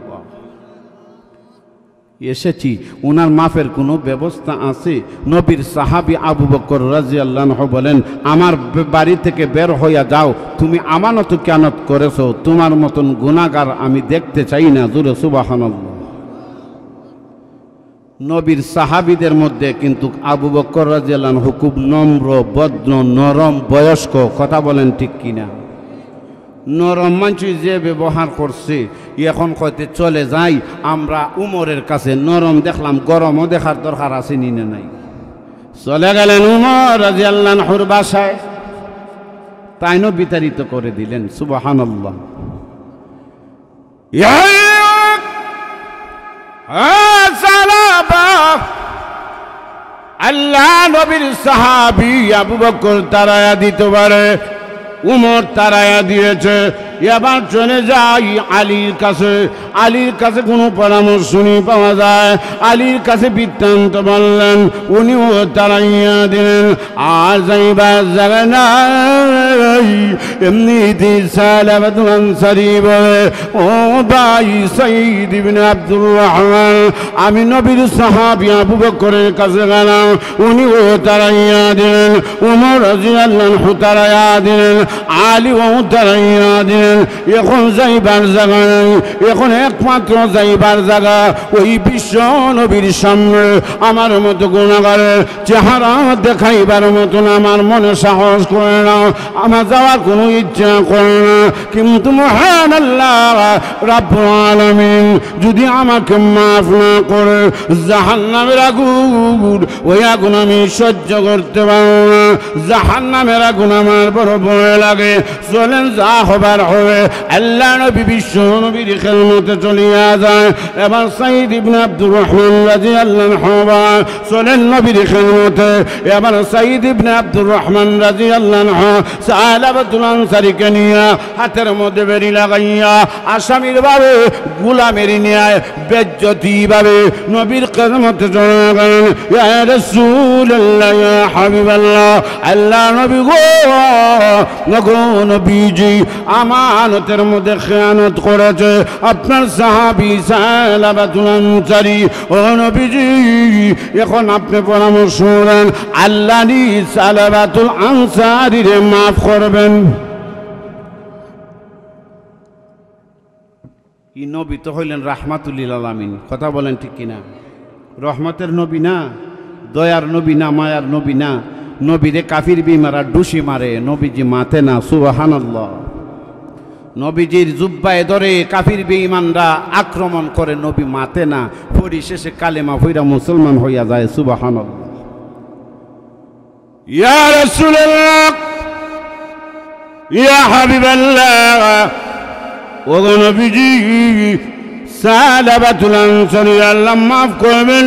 A: এসেছি, ওনার মাফের কোনো ব্যবস্থা আছে? নবীর সাহাবী আবু বকর রাদিয়াল্লাহু আনহু বলেন, আমার বাড়ি থেকে বের হইয়া যাও, তুমি আমানত খেয়ানত করেছো, তোমার মতন গুনাহগার আমি দেখতে চাই না। জোরে সুবহানাল্লাহ। নবীর সাহাবীদের মধ্যে কিন্তু আবু বকর রাদিয়াল্লাহু আনহু খুব নম্র, ভদ্র, নরম, বয়স্ক। কথা বলেন ঠিক কিনা? নরম মানুষ যে ব্যবহার করছে, এখন কইতে চলে যাই আমরা উমরের কাছে, নরম দেখলাম, গরমও দেখার দরকার আছে নি না নাই? চলে গেলেন উমর রাদিয়াল্লাহু আনহুর বাসায়, তাইনও বিতাড়িত করে দিলেন। সুবহানাল্লাহ। আল্লাহ নবীর সাহাবী আবু বকর তারায়া দিতে পারে, উমর তারায়া দিয়েছে। এবার চলে যাই আলীর কাছে। আলীর কাছে কোনো পরামর্শ পাওয়া যায়? আলীর কাছে বৃত্তান্ত বললেন, উনিও তারাইয়া দিলেন। আর যাইবার জায়গা নাই। এমনিতে সালাবাতুল আনসারী বলে, ও ভাই সাঈদ ইবনে আব্দুর রহমান, আমি নবীর সাহাবী আবু বকরের কাছে গেলাম, উনিও তারাইয়া দিলেন, উমর রাদিয়াল্লাহু আনহু তারাইয়া দিলেন, আলীও তারাইয়া দিলেন। এখন যাইবার জায়গা নাই, এখন একমাত্র যাইবার জায়গা ওই বিশ্ব নবীর সামনে। আমার মতো গুনাহগারের চেহারা দেখাইবার মতন আমার মনে সাহস করে না, আমার যাওয়ার কোনো ইচ্ছা করে না। কিন্তু মহান আল্লাহ রাব্বুল আলামিন যদি আমাকে মাফ না করে, জাহান্নামের আগুন, ওই আগুন আমি সহ্য করতে পারবো না। জাহান্নামের আগুন আমার বড় ভয় লাগে। চলেন, যা হবার হবে আল্লাহ নবী বিশ্ব নবীর খেদমতে চলিয়া যায় এবার সাইদ ইবনে আব্দুর রহমান রাদিয়াল্লাহু আনহু চলেন নবীর খেদমতে এবার সাইদ ইবনে আব্দুর রহমান রাদিয়াল্লাহু আনহু সালাবাতুল আনসারীকে নিয়ে হাতের মধ্যে বেরি লাগাইয়া আসামির ভাবে গোলামের ন্যায় বেজ্জতি ভাবে নবীর খেদমতে চলে গেলেন ইয়া রাসূলুল্লাহ ইয়া হাবিবাল্লাহ আল্লাহ নবী গো নবীজি আমানতের মধ্যে খেয়ানত করেছে আপনার সাহাবী সালাবাতুল আনসারী ও নবীজি এখন আপনি পরামর্শ দেন আল্লাহ নি সালাবাতুল আনসারীরে মাফ করবেন এই নবী তো হইলেন রাহমাতুল লিল আলামিন কথা বলেন ঠিক কিনা রহমতের নবী না দয়ার নবী না মায়ার নবী না নবীরে কাফির বিমারা ডুসি মারে নবীজি মাতে না সুবহানাল্লাহ নবীজির জুব্বায় ধরে কাফির বেঈমানরা আক্রমণ করে নবী মাতে না পরিশেষে কালেমা পড়া মুসলমান হইয়া যায় সুবহানাল্লাহ ইয়া রাসূলুল্লাহ ইয়া হাবিবাল্লাহ ও নবীজি সালাবাতুল আনসারী আল্লাহ মাফ করবেন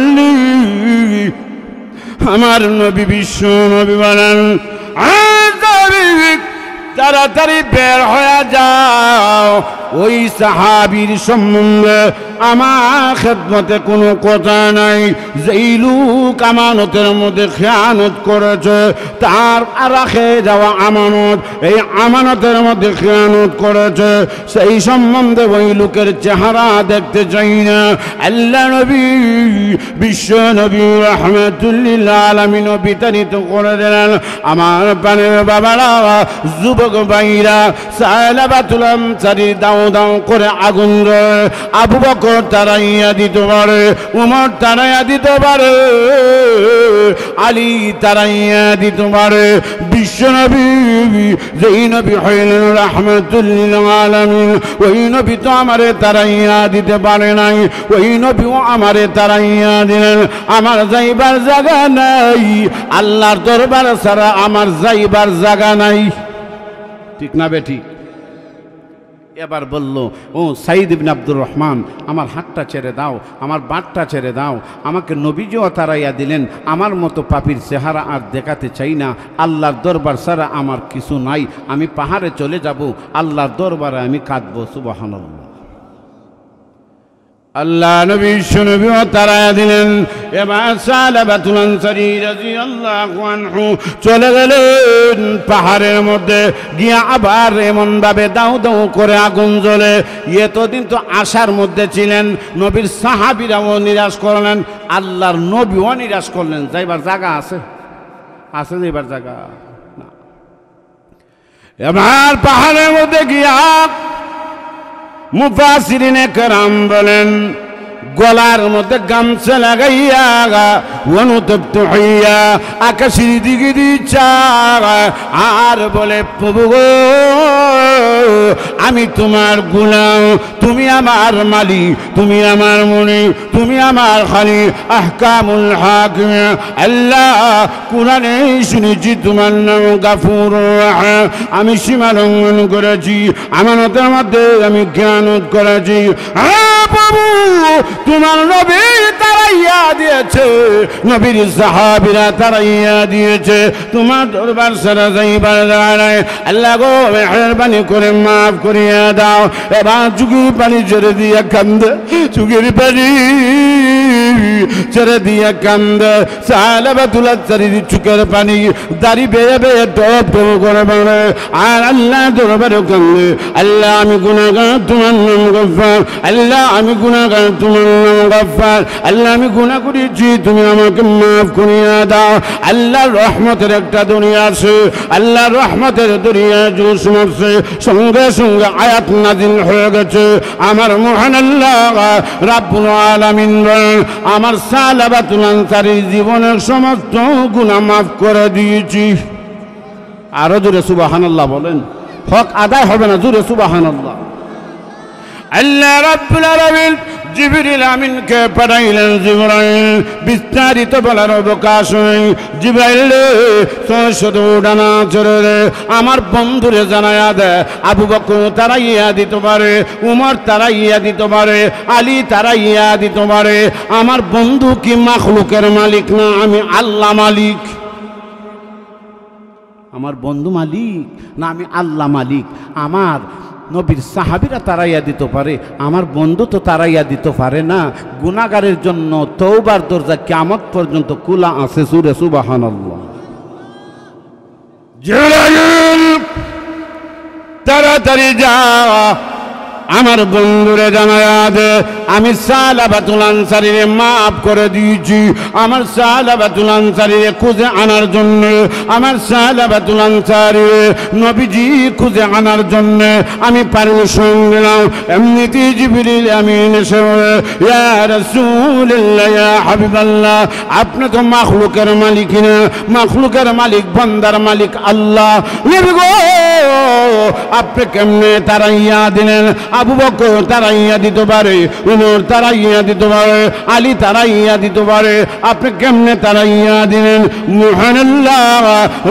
A: আমার নবী বিশ্ব নবী বলেন তাড়াতাড়ি বের হয়ে যাও ওই সাহাবীর সম্বন্ধে আমার খেদমতে কোনো কথা নাই যেই লোক আমানতের মধ্যে খেয়ানত করেছে তার রাখে যাওয়া আমানত এই আমানতের মধ্যে খেয়ানত করেছে সেই সম্বন্ধে ওই লোকের চেহারা দেখতে চাই না আল্লাহ নবী বিশ্ব নবী রাহমাতুল লিল আলামিন বিতাড়িত করে দিলেন আমার প্রাণের বাবারা যুবক ভাইরা সালাবাতুল আনসারী দাও দাও করে আগুন ধরে আবু বকর তারাইয়া দিতে পারে উমর তারাইয়া দিতে পারে আলী তারাইয়া দিতে পারে বিশ্বনবী যেই নবী হইলেন রাহমাতুল লিল আলামিন ওই নবী তো আমারে তারাইয়া দিতে পারে নাই ওই নবীও আমারে তারাইয়া দিলেন আমার যাইবার জায়গা নাই আল্লাহর দরবার ছাড়া আমার যাইবার জায়গা নাই ঠিক না বেটি এবার বলল ও সাইদ ইবনে আব্দুর রহমান আমার হাতটা ছেড়ে দাও আমার বাঁটটা ছেড়ে দাও আমাকে নবীজিও তারাইয়া দিলেন আমার মতো পাপীর চেহারা আর দেখাতে চাই না আল্লাহর দরবার ছাড়া আমার কিছু নাই আমি পাহাড়ে চলে যাব আল্লাহর দরবারে আমি কাঁদবো সুবহানাল্লাহ আল্লাহ নবী শুনবিও তারাইয়া দিলেন এবার সালাবাতুল আনসারী রাদিয়াল্লাহু আনহু চলে গেলেন পাহাড়ের মধ্যে গিয়া আবার এমন ভাবে দাও দাও করে আগুন জ্বলে এতদিন তো আশার মধ্যে ছিলেন নবীর সাহাবীরাও নিরাশ করলেন আল্লাহর নবীও নিরাশ করলেন যাইবার জায়গা আছে আছে যাইবার জায়গা না এবার পাহাড়ের মধ্যে গিয়া মুফাসসিরিনে কেরাম বলেন গলার মধ্যে গামছা লাগাইয়া অনুতপ্ত হইয়া আকাশের দিকে দিচ্ছা আর বলে প্রভু গো আমি তোমার গোলাম তুমি আমার মালিক তুমি আমার মনি তুমি আমার খালি আহকামুল হাকিম আল্লাহ কুরআনে শুনেছি তোমার নাম গাফুর রাহিম আমি সীমা লঙ্ঘন করেছি আমানতের মধ্যে আমি খেয়ানত করেছি প্রভু তোমার নবী তারাইয়া দিয়েছে নবীর সাহাবীরা তারাইয়া দিয়েছে তোমার দরবার ছাড়া যাইবার জায়গা নাই আল্লাহ গো মেহেরবানি করে মাফ করিয়া দাও এবার চোখের পানি ছেড়ে দিয়া কান্দে চোখের পানি ছেড়ে দিয়া কান্দে সালাবাতুল আনসারীর চোখের পানি দাড়ি বেয়ে বেয়ে টপ টপ করে পড়ে আর আল্লাহ দরবারে কান্দে আল্লাহ আমি গুনাহগার তোমার নাম গফফার আল্লাহ আমি গুনাহগার তোমার নাম গফফার আল্লাহ আমি গুনাহ করেছি তুমি আমাকে মাফ করিয়া দাও আল্লাহর রহমতের একটা দুনিয়া আছে আল্লাহর রহমতের দুনিয়া জোশ মারছে সঙ্গে সঙ্গে আয়াত নাজিল হয়ে গেছে আমার মহান আল্লাহ রাব্বুল আলামিন আমার সালাবাতুল আনসারীর জীবনের সমস্ত গুনাহ মাফ করে দিয়েছি আরো জোরে সুবহানাল্লাহ বলেন হক আদায় হবে না জোরে সুবহানাল্লাহ আল্লাহ রাব্বুল আলামিন জিবরিল আমিনকে পাঠাইলেন। জিবরাইল বিস্তারিত বলার অবকাশ নেই। জিবরাইল শুধু ডানা চড়ে আমার বন্ধুরে জানায়া দে, আবু বকর তারাইয়া দিতে পারে, উমর তারাইয়া দিতে পারে, আলী তারাইয়া দিতে পারে। আমার বন্ধু কি মাখলুকের মালিক না আমি আল্লাহ মালিক? আমার বন্ধু মালিক না আমি আল্লাহ মালিক? আমার নবীর সাহাবীরা তারাইয়া দিতে পারে, আমার বন্ধু তো তারাইয়া দিতে পারে না। গুনাহগারের জন্য তওবার দরজা কিয়ামত পর্যন্ত খোলা আছে। সূরা সুবহানাল্লাহ। জিবরাইল তাড়াতাড়ি যা, আমার বন্ধুরে জানায়া দে আমি সালাবাতুল আনসারীরে মাফ করে দিয়েছি। আমার সালাবাতুল আনসারীরে খুঁজে আনার জন্য, আমার সালাবাতুল আনসারীরে নবীজি খুঁজে আনার জন্য আমি পারমিশন দিলাম। এমনিতেই জিবরিল আমিন এসে বলে, ইয়া রাসূলুল্লাহ, ইয়া হাবিবাল্লাহ, আপনি তো মাখলুকের মালিক না, মাখলুকের মালিক বান্দার মালিক আল্লাহ। নবী গো, আপনি কেমনে তারাইয়া দিলেন? আবু বকর তারাইয়া দিতে পারে, উমর তারাইয়া দিতে পারে, আলী তারাইয়া দিতে পারে, আপনি কেমনে তারাইয়া দিলেন? মুহানাল্লাহ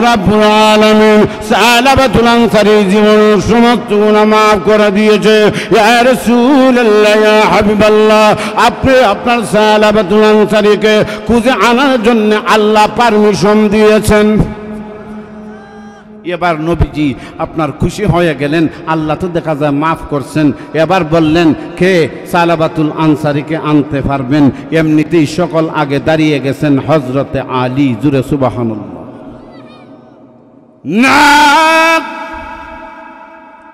A: রাব্বুল আলামিন সালাবাতুল আনসারীর জীবনের সমস্ত গুনাহ মাফ করে দিয়েছে। ইয়া রাসূলুল্লাহ, ইয়া হাবিবাল্লাহ, আপনি আপনার সালাবাতুল আনসারীকে খুঁজে আনার জন্য আল্লাহ পারমিশন দিয়েছেন। এবার নবীজি আপনার খুশি হয়ে গেলেন, আল্লাহ তো দেখা যায় মাফ করছেন। এবার বললেন কে সালাবাতুল আনসারীকে আনতে পারবেন? এমনিতেই সকল আগে দাঁড়িয়ে গেছেন হযরতে আলী। জুরে সুবহানাল্লাহ। না,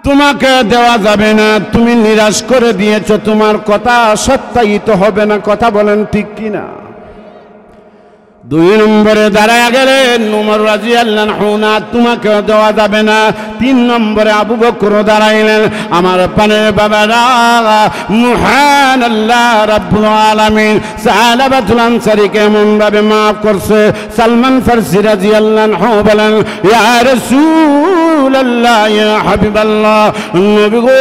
A: তোমাকে দেওয়া যাবে না, তুমি নিরাশ করে দিয়েছ, তোমার কথা সত্যায়িত হবে না। কথা বলেন ঠিক কিনা? 2 নম্বরে দাঁড়ায় গেলেন উমর রাদিয়াল্লাহু আনহু, না তোমাকে দেওয়া যাবে না। 3 নম্বরে আবু বকর দাঁড়াইলেন। আমার পানের বাবারা, মুহানাল্লাহ রাব্বুল আলামিন সালাবাতুল আনসারীকে এমন ভাবে মাফ করছে। সালমান ফারসি রাদিয়াল্লাহু আনহু বলেন, ইয়া রাসূলুল্লাহ, ইয়া হাবিবাল্লাহ, নবী গো,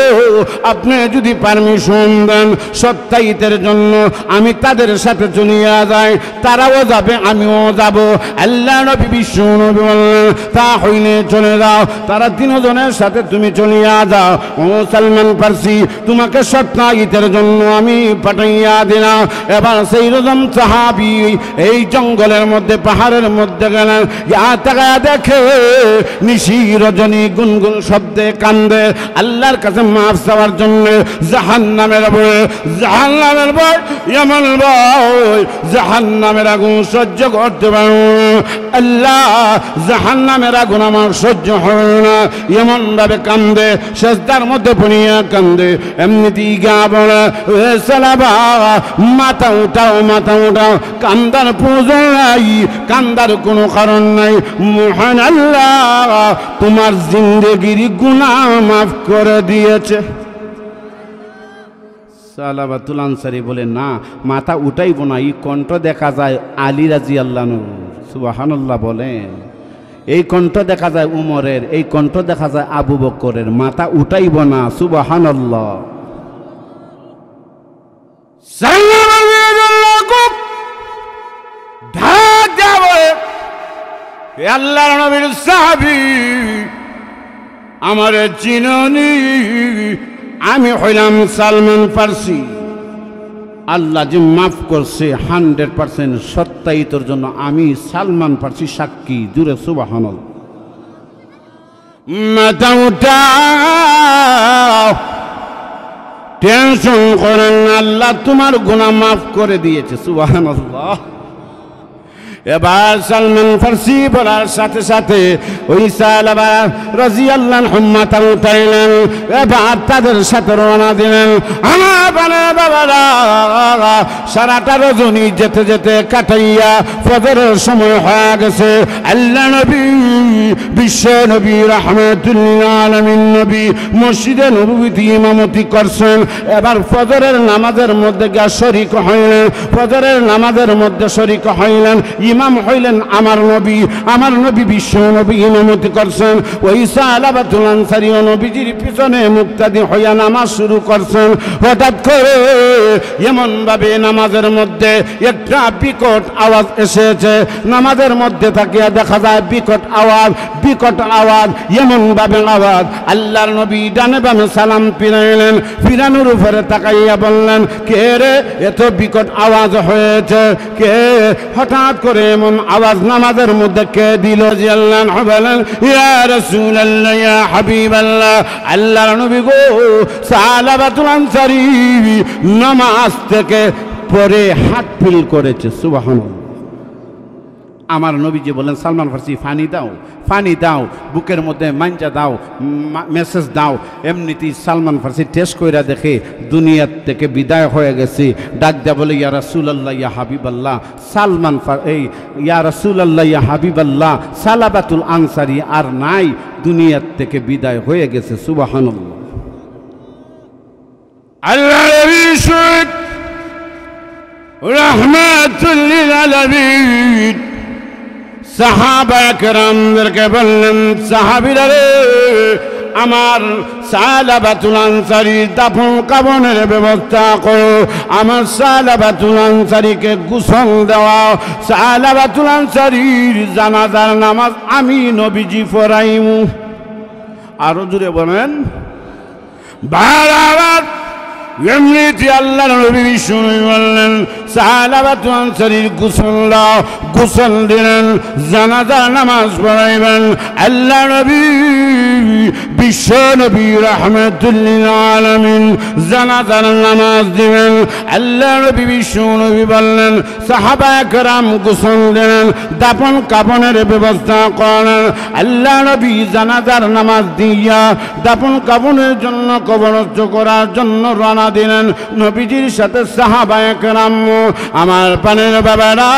A: আপনি যদি পারমিশন দেন সত্যায়িতের জন্য আমি তাদের সাথে চলিয়া যাই, তারাও যাবে আমিও যাব। আল্লাহ নবী বিশ্ব নবী বললেন, তা হইলে চলে যাও, তারা 3 জনের সাথে তুমি চলিয়া যাও। ও সালমান ফারসি, তোমাকে সত্যায়িতের জন্য আমি পাঠাইয়া দিলাম। এবার সেই রকম সাহাবী এই জঙ্গলের মধ্যে পাহাড়ের মধ্যে গেলেন, তাকায়া দেখে নিশি রজনী গুনগুন শব্দে কান্দে আল্লাহর কাছে মাফ চাওয়ার জন্য। জাহান্নামের ভয়, জাহান্নামের ভয়, এমন ভয় জাহান্নামের আগুন সহ্য করতে পারো আল্লাহ, জাহান্নামের আগুন আমার সহ্য হয় না। এমন ভাবে কান্দে, সেজদার মধ্যে পড়িয়া কান্দে। এমনিতেই গা বলে, সালাবা মাথা উঠাও, মাথা উঠাও, কান্দার প্রয়োজন নাই, কান্দার কোনো কারণ নাই। মহান আল্লাহ তোমার জিন্দেগির গুনাহ মাফ করে দিয়েছে। সালাবাতুল আনসারী বলে, না মাথা উঠাইব না। এই কণ্ঠ দেখা যায় আলী রাদিয়াল্লাহু আনহু। সুবহানাল্লাহ বলেন। এই কণ্ঠ দেখা যায় উমরের, এই কণ্ঠ দেখা যায় আবু বকরের। মাথা উঠাইব না। সুবহানাল্লাহ। আল্লাহর নবীর সাহাবী, আমার চিননি, আমি হইলাম সালমান ফারসি। আল্লাহ যে মাফ করছে 100% সত্যায়িতর জন্য আমি সালমান ফারসি সাক্ষী। জুরে সুবহানাল্লাহ। মাথা উঠাও, টেনশন করেন না, আল্লাহ তোমার গুনাহ মাফ করে দিয়েছে। সুবহানাল্লাহ। এবার সালমান ফারসি বলার সাথে সাথে ওই সাহাবা রাদিয়াল্লাহু আনহু মাথা উঠাইলেন। এবার তাদের সাথে রওনা দিলেন। আমার বাবারা, সারাটা রজনী যেতে যেতে কাটাইয়া ফজরের সময় হয়ে গেছে। আল্লাহ নবী, বিশ্ব নবী, রাহমাতুল আলামিন নবী মসজিদে নববীতে ইমামতি করছেন। এবার ফজরের নামাজের মধ্যে গিয়ে শরীক হইলেন, ফজরের নামাজের মধ্যে শরীক হইলেন। ইমাম হইলেন আমার নবী বিশ্ব নবী ইমামতি করছেন। ওই সালাবাতুল আনসারী নবীজির পিছনে মুক্তাদি হইয়া নামাজ শুরু করছেন। হঠাৎ করে এমন ভাবে নামাজের মধ্যে একটা বিকট আওয়াজ এসেছে। নামাজের মধ্যে থাকিয়া দেখা যায় বিকট আওয়াজ, এমন ভাবে আওয়াজ। আল্লাহর নবী ডানে বামে সালাম ফিরাইলেন, ফিরানোর উপরে তাকাইয়া বললেন, কে রে এত বিকট আওয়াজ হয়েছে, কে? হঠাৎ করে এমন আওয়াজ নামাজের মধ্যে কে দিল? আল্লাহ বলেন, ইয়া রাসূলুল্লাহ, ইয়া হাবিবাল্লাহ, আল্লাহর নবী গো, সালাবাতুল আনসারী নামাজ থেকে পরে হাত ফিল করেছে। সুবহানাল্লাহ। আমার নবীজি বলেন, সালমান ফার্সি ফানি দাও, বুকের মধ্যে মাঞ্জা দাও, মেসেজ দাও। এমনিতেই সালমান ফার্সি টেস্ট কইরা দেখে দুনিয়ার থেকে বিদায় হয়ে গেছে। ডাক দেয়া বলে, ইয়া রাসূলুল্লাহ, ইয়া হাবিবাল্লাহ, ইয়া রাসূলুল্লাহ, ইয়া হাবিবাল্লাহ, সালাবাতুল আনসারী আর নাই, দুনিয়ার থেকে বিদায় হয়ে গেছে। সুবহানাল্লাহ। আল্লাহ নবী রাহমাতুল লিল আলামিন সাহাবা কেরামদেরকে বললেন, সাহাবীরা রে, আমার সালাবাতুল আনসারীর দাফন কাফনের ব্যবস্থা করো, আমার সালাবাতুল আনসারীকে গোসল দেওয়া, সালাবাতুল আনসারীর জানাজার নামাজ আমি নবীজি পড়াইমু। আরো জোরে বলেন, বারবার এমনিতে আল্লাহর নবী শুনে বললেন, সালাবাতুল আনসারীর গোসল দিলেন, জানাজার নামাজ পড়াইবেন। আল্লাহ নবী বিশ্ব নবী রাহমাতুল লিল আলামিন জানাজার নামাজ দিবেন। আল্লাহ নবী বিশ্ব নবী বললেন, সাহাবায়ে কেরাম গোসল দিলেন, দাফন কাফনের ব্যবস্থা করেন। আল্লাহ নবী জানাজার নামাজ দিয়া দাফন কাফনের জন্য কবরস্থ করার জন্য রওনা দিলেন। নবীজির সাথে সাহাবায়ে কেরাম। আমার পানের বাবারা,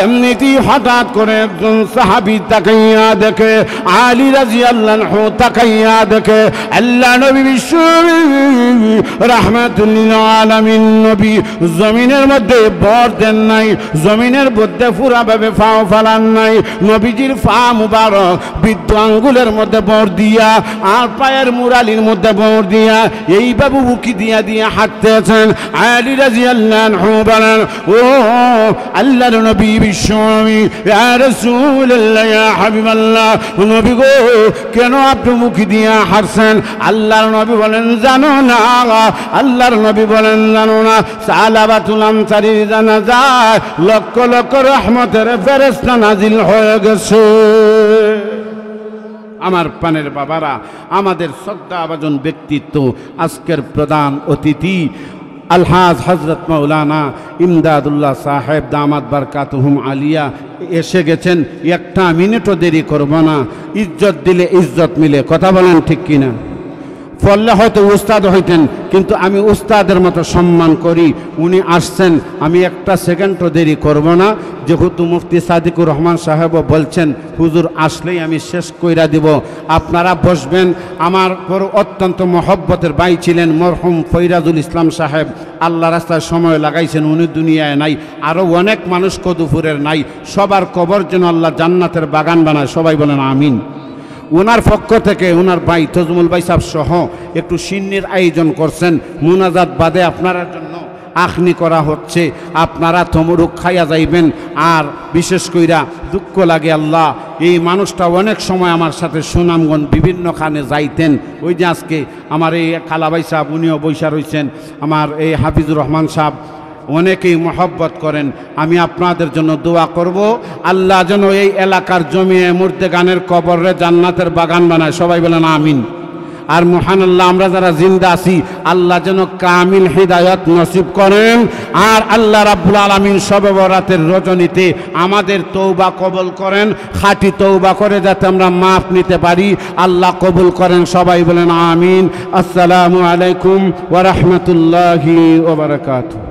A: এমনিতেই হঠাৎ করে একজন সাহাবী তাকাইয়া দেখে, আলী রাদিয়াল্লাহু আনহু তাকাইয়া দেখে, আল্লাহ নবী বিশ্ব রাহমাতুল লিল আলামিন নবী জমিনের মধ্যে ভর দেন নাই, জমিনের মধ্যে পুরাভাবে পাও ফালান নাই। নবীজির পা মুবারক বৃদ্ধ আঙ্গুলের মধ্যে ভর দিয়া আর পায়ের মুরালির মধ্যে ভর দিয়া এইভাবে উকি দিয়া হাঁটতেছেন। আলী রাদিয়াল্লাহু আনহু বলেন, ও আল্লাহর নবী বিশ্ব নবী, ইয়া রাসূলুল্লাহ, ইয়া হাবিবাল্লাহ, নবী গো, কেন আপনি মুখি দিয়ে হাঁটছেন? আল্লাহর নবী বলেন, জানো না? আল্লাহর নবী বলেন, জানো না? সালাবাতুল আনসারীর জানাজায় লক্ষ লক্ষ রহমতের ফেরেশতা নাজিল হয়ে গেছে। আমার পানের বাবারা, আমাদের শ্রদ্ধাভাজন ব্যক্তিত্ব, আজকের প্রধান অতিথি আলহাজ হযরত মাওলানা ইমদাদুল্লাহ সাহেব দামাত বারকাতুহুম আলিয়া এসে গেছেন। একটা মিনিটও দেরি করব না। ইজ্জত দিলে ইজ্জত মিলে, কথা বলেন ঠিক কিনা? পড়লে হয়তো উস্তাদ হইতেন, কিন্তু আমি উস্তাদের মতো সম্মান করি। উনি আসছেন, আমি একটা সেকেন্ডও দেরি করব না। যেহেতু মুফতি সাদিকুর রহমান সাহেবও বলছেন হুজুর আসলেই আমি শেষ কইরা দিব, আপনারা বসবেন। আমার পর অত্যন্ত মহব্বতের ভাই ছিলেন মরহুম ফৈরাজুল ইসলাম সাহেব, আল্লাহ রাস্তায় সময় লাগাইছেন, উনি দুনিয়ায় নাই। আরও অনেক মানুষ কদুপুরের নাই। সবার কবর যেন আল্লাহ জান্নাতের বাগান বানায়, সবাই বলেন আমিন। ওনার পক্ষ থেকে ওনার ভাই তজমুল ভাই সাহেব সহ একটু সিন্নির আয়োজন করছেন। মুনাজাত বাদে আপনার জন্য আখনি করা হচ্ছে, আপনারা তমরুক খাইয়া যাইবেন। আর বিশেষ কইরা দুঃখ লাগে, আল্লাহ এই মানুষটা অনেক সময় আমার সাথে সুনামগঞ্জ বিভিন্নখানে যাইতেন। ওই যে আজকে আমার এই খালাভাই সাহেব, উনিও বৈশা রয়েছেন, আমার এই হাফিজুর রহমান সাহেব, অনেকেই মহব্বত করেন। আমি আপনাদের জন্য দোয়া করব, আল্লাহ যেন এই এলাকার জমিয়ে মুর্দে গানের কবরে জান্নাতের বাগান বানায়, সবাই বলেন আমিন। আর মহান আল্লাহ, আমরা যারা জিন্দা আছি, আল্লাহ যেন কামিল হিদায়াত নসিব করেন। আর আল্লাহ রাব্বুল আলামিন শবে বরাতের রজনীতে আমাদের তওবা কবুল করেন, খাঁটি তওবা করে যাতে আমরা মাফ নিতে পারি, আল্লাহ কবুল করেন, সবাই বলেন আমিন। আসসালামু আলাইকুম ওয়া রাহমাতুল্লাহি ওয়া বারাকাতুহু।